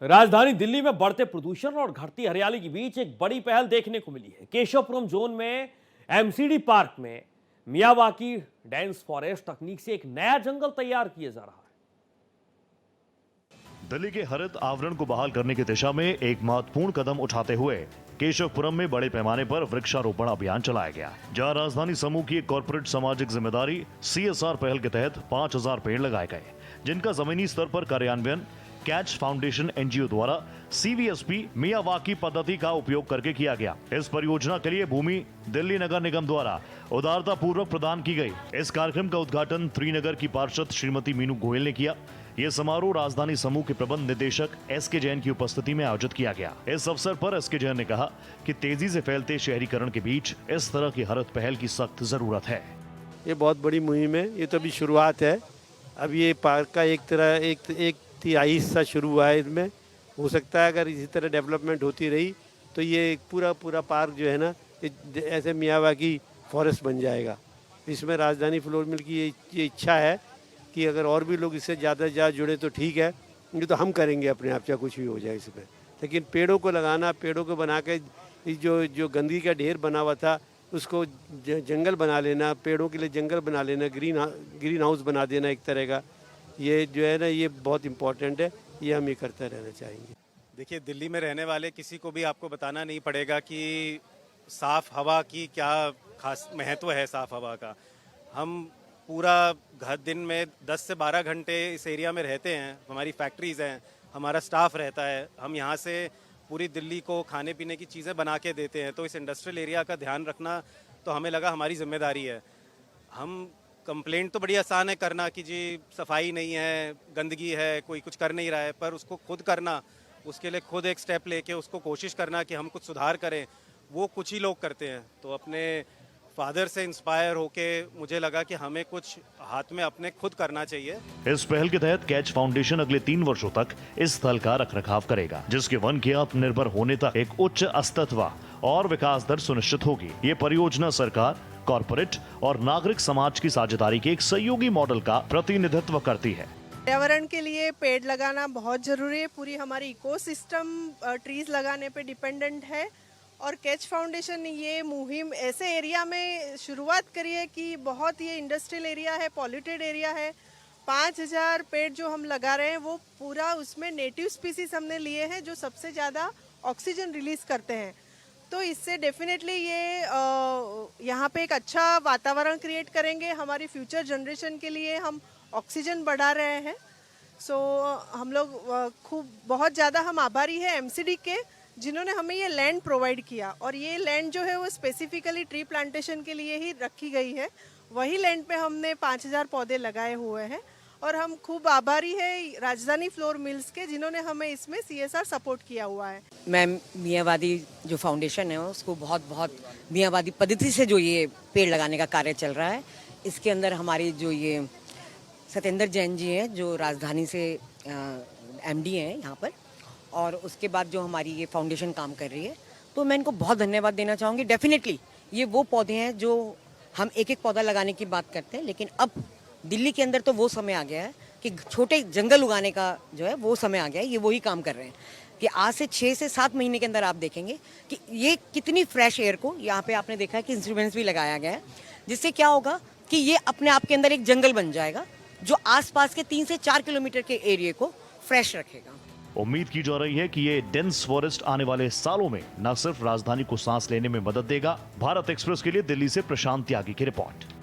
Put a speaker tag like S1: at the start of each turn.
S1: राजधानी दिल्ली में बढ़ते प्रदूषण और घटती हरियाली के बीच एक बड़ी पहल देखने को मिली है। केशवपुरम जोन में एमसीडी पार्क में मियावाकी डेंस फॉरेस्ट तकनीक से एक नया जंगल तैयार किया जा रहा है।
S2: दिल्ली के हरित आवरण को बहाल करने की दिशा में एक महत्वपूर्ण कदम उठाते हुए केशवपुरम में बड़े पैमाने पर वृक्षारोपण अभियान चलाया गया, जहां राजधानी समूह की एक कॉर्पोरेट सामाजिक जिम्मेदारी CSR पहल के तहत 5000 पेड़ लगाए गए, जिनका जमीनी स्तर पर कार्यान्वयन कैच फाउंडेशन NGO द्वारा CVSP मियावाकी पद्धति का उपयोग करके किया गया। इस परियोजना के लिए भूमि दिल्ली नगर निगम द्वारा उदारता पूर्वक प्रदान की गई। इस कार्यक्रम का उद्घाटन त्रिनगर की पार्षद श्रीमती मीनू गोयल ने किया। यह समारोह राजधानी समूह के प्रबंध निदेशक SK जैन की उपस्थिति में आयोजित किया गया। इस अवसर पर SK जैन ने कहा कि तेजी से फैलते शहरीकरण के बीच इस तरह की हरित पहल की सख्त जरूरत है।
S3: ये बहुत बड़ी मुहिम है, ये तो अभी शुरुआत है। अब ये पार्क का एक तिहाई हिस्सा शुरू हुआ है। इसमें हो सकता है अगर इसी तरह डेवलपमेंट होती रही तो ये पूरा पार्क जो है ना, ऐसे मियावाकी फॉरेस्ट बन जाएगा। इसमें राजधानी फ्लोर मिल की ये इच्छा है कि अगर और भी लोग इससे ज़्यादा से ज़्यादा जुड़े तो ठीक है, ये तो हम करेंगे अपने आप, चाहे कुछ भी हो जाए इसमें। लेकिन पेड़ों को लगाना, पेड़ों को बना के जो गंदगी का ढेर बना हुआ था उसको जंगल बना लेना, पेड़ों के लिए जंगल बना लेना, ग्रीन हाउस बना देना एक तरह का, ये जो है ना, ये बहुत इम्पोर्टेंट है। ये हम ये करते रहना चाहेंगे।
S4: देखिए, दिल्ली में रहने वाले किसी को भी आपको बताना नहीं पड़ेगा कि साफ़ हवा की क्या खास महत्व है। साफ़ हवा का हम पूरा दिन में 10 से 12 घंटे इस एरिया में रहते हैं। हमारी फैक्ट्रीज़ हैं, हमारा स्टाफ रहता है। हम यहाँ से पूरी दिल्ली को खाने पीने की चीज़ें बना के देते हैं। तो इस इंडस्ट्रियल एरिया का ध्यान रखना तो हमें लगा हमारी जिम्मेदारी है। हम कंप्लेंट तो बड़ी आसान है करना कि जी सफाई नहीं है, गंदगी है, कोई कुछ कर नहीं रहा है, पर उसको खुद करना, उसके लिए खुद एक स्टेप लेके उसको कोशिश करना कि हम कुछ सुधार करें, वो कुछ ही लोग करते हैं। तो अपने फादर से इंस्पायर होके मुझे लगा कि हमें कुछ हाथ में अपने खुद करना चाहिए।
S2: इस पहल के तहत कैच फाउंडेशन अगले 3 वर्षों तक इस स्थल का रखरखाव करेगा, जिसके वन के आत्मनिर्भर होने तक एक उच्च अस्तित्व और विकास दर सुनिश्चित होगी। ये परियोजना सरकार, कॉर्पोरेट और नागरिक समाज की साझेदारी के एक सहयोगी मॉडल का प्रतिनिधित्व करती है।
S5: पर्यावरण के लिए पेड़ लगाना बहुत जरूरी है। पूरी हमारी इकोसिस्टम ट्रीज लगाने पे डिपेंडेंट है और कैच फाउंडेशन ने ये मुहिम ऐसे एरिया में शुरुआत करी है कि बहुत ये इंडस्ट्रियल एरिया है, पॉल्यूटेड एरिया है। 5000 पेड़ जो हम लगा रहे हैं वो पूरा उसमें नेटिव स्पीसीज हमने लिए हैं जो सबसे ज़्यादा ऑक्सीजन रिलीज करते हैं। तो इससे डेफिनेटली ये यहाँ पे एक अच्छा वातावरण क्रिएट करेंगे। हमारी फ्यूचर जनरेशन के लिए हम ऑक्सीजन बढ़ा रहे हैं। सो हम लोग बहुत ज़्यादा हम आभारी है MCD के, जिन्होंने हमें ये लैंड प्रोवाइड किया। और ये लैंड जो है वो स्पेसिफिकली ट्री प्लांटेशन के लिए ही रखी गई है। वही लैंड पे हमने 5000 पौधे लगाए हुए हैं और हम खूब आभारी है राजधानी फ्लोर मिल्स के, जिन्होंने हमें इसमें CSR सपोर्ट किया हुआ है।
S6: मैं मियावादी जो फाउंडेशन है उसको बहुत मियावादी पद्धति से जो ये पेड़ लगाने का कार्य चल रहा है, इसके अंदर हमारी जो ये सत्येंद्र जैन जी हैं जो राजधानी से MD हैं यहाँ पर, और उसके बाद जो हमारी ये फाउंडेशन काम कर रही है, तो मैं इनको बहुत धन्यवाद देना चाहूँगी। डेफिनेटली ये वो पौधे हैं जो हम एक पौधा लगाने की बात करते हैं, लेकिन अब दिल्ली के अंदर तो वो समय आ गया है कि छोटे जंगल उगाने का जो है वो समय आ गया है। ये वही काम कर रहे हैं कि आज से 6 से 7 महीने के अंदर आप देखेंगे कि ये कितनी फ्रेश एयर को यहाँ पे आपने देखा है कि इंस्ट्रूमेंट्स भी लगाया गया है, जिससे क्या होगा कि ये अपने आप के अंदर एक जंगल बन जाएगा जो आसपास के 3 से 4 किलोमीटर के एरिया को फ्रेश रखेगा।
S2: उम्मीद की जा रही है कि ये डेंस फॉरेस्ट आने वाले सालों में न सिर्फ राजधानी को सांस लेने में मदद देगा। भारत एक्सप्रेस के लिए दिल्ली से प्रशांत त्यागी की रिपोर्ट।